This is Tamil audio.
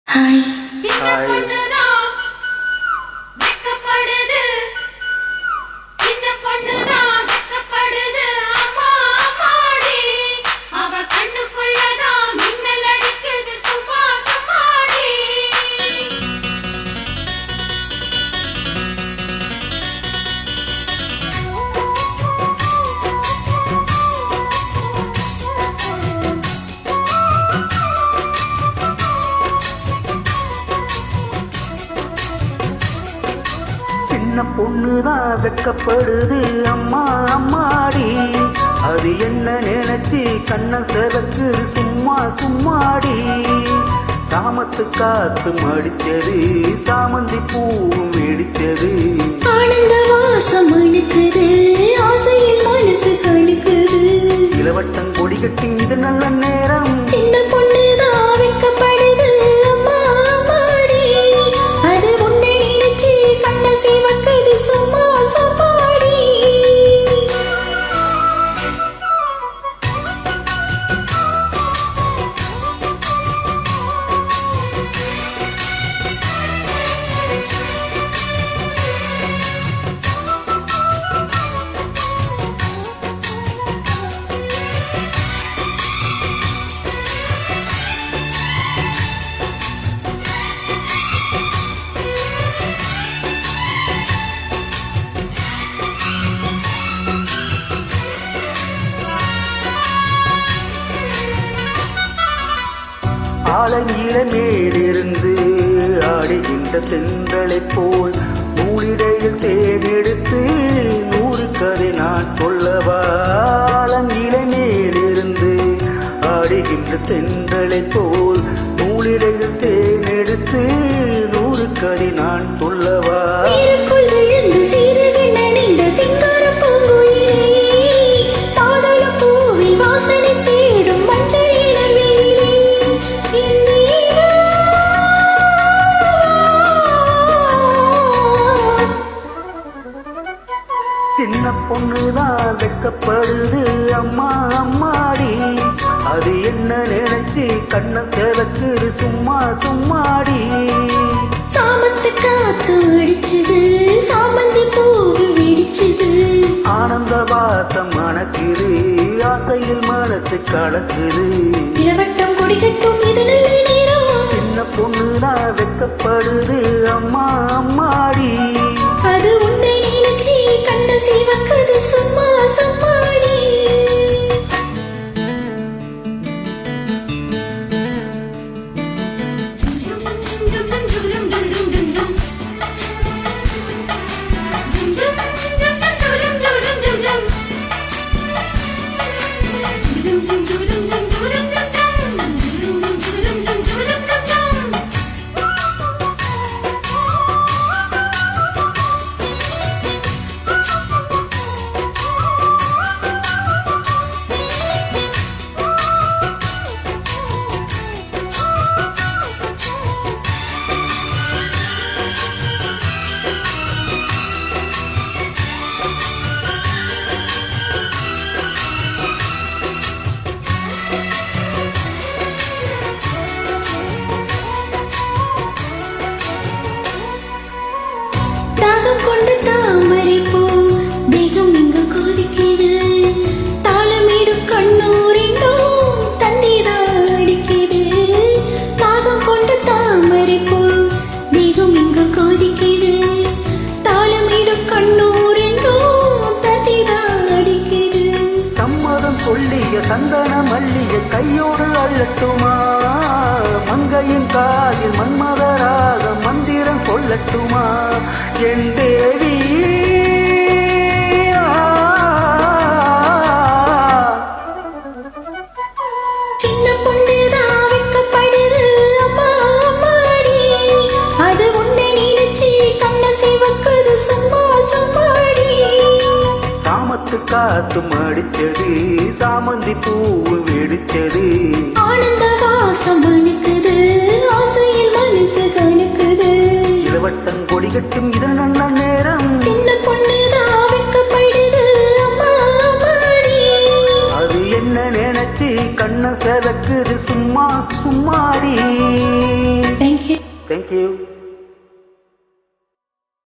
ஹாய். ஹாய். சின்ன பொண்ணுதான் வெக்கப்படுது அம்மா அம்மாடி, அது என்ன நினைச்சு கண்ண செவக்கு சும்மா சும்மாடி. சாமத்து காத்து மடிச்சது சாமந்தி பூவும் வெடிச்சது, ஆனந்த வாசம் அழுக்குது, ஆசையில் மனசு கழுக்குது. இளவட்டம் கொடி கட்டி இது நல்ல நேரம். சின்ன பொண்ணுதான் வெக்கப்படுது அம்மா அம்மாடி, அது உன்னை நினைச்சு கண்ண சிவக்குது சும்மா சும்மாடி. ஆலங்கீழ மேலிருந்து ஆடுகின்ற தென்றலைப் போல் நூலிடையில் தேனெடுத்து 100 கதை நான் சொல்லவா. ஆலங்கீழ மேலிருந்து ஆடுகின்ற தென்றலைப் போல் நூலிடையில் தேனெடுத்து 100 கதை நான் சொல்லவா. நீருக்குள் விழுந்து சீரகன் நனைந்த சிங்கார பூங்குயிலே, பாதாளப் பூவில் வாசனை தேடும் மஞ்சள் இளவேலே, என் தேவா. சின்ன பொண்ணுதான் வெக்கப்படுது அம்மா அம்மாடி, அது என்ன நினைச்சு கண்ண செவக்குது சும்மா சும்மாடி. சாமத்து காத்து அடிச்சுது, சாமந்தி பூவில் வெடிச்சுது, ஆனந்த வாசம் மணக்குது, ஆசையில் மனசு கலக்குது. இளவட்டம் கொடி கட்டும் இது நல்ல நேரம். சின்ன பொண்ணுதான் வெக்கப்படுது அம்மா அம்மாடி, அது உன்னை நினைச்சு கண்ண சிவக்குது சும்மா சும்மாடி. தாகம் கொண்ட தாமரை பூ தேகம் இங்கு கொதிக்குது, தாளமிடும் கண்ணூரின்னும் தண்ணீதான் அடிக்குது. தாகம் கொண்ட தாமரை பூ தேகம் இங்கு கொதிக்குது, தாளமிடும் கண்ணூரின்னும் தண்ணீதான் அடிக்குது. சம்மதம் சொல்லிய சந்தன மல்லிய கையோடு அள்ளட்டுமா, மங்கையின் காதில் மன்மதராக மந்திரம் சொல்லட்டுமா. என் தேவி சின்ன பொண்ணுதான் வெக்கப்படுது அம்மா அம்மாடி, அது உன்னை நினைச்சு கண்ண சிவக்குது சும்மா சும்மாடி. சாமத்து காத்து மடிச்சது சாமந்தி பூவு வெடிச்சது, ஆனந்த வாசம் அழுக்குது, ஆசையில் மனசு கணக்குது. இளவட்டம் கொடி கட்டும் இது நல்ல நேரம். சின்ன பொண்ணுதான் வெக்கப்படுது அம்மா அம்மாடி, அது என்ன நினைச்சு கண்ண செவக்குது சும்மா சும்மாடி. Thank you. தேங்க்யூ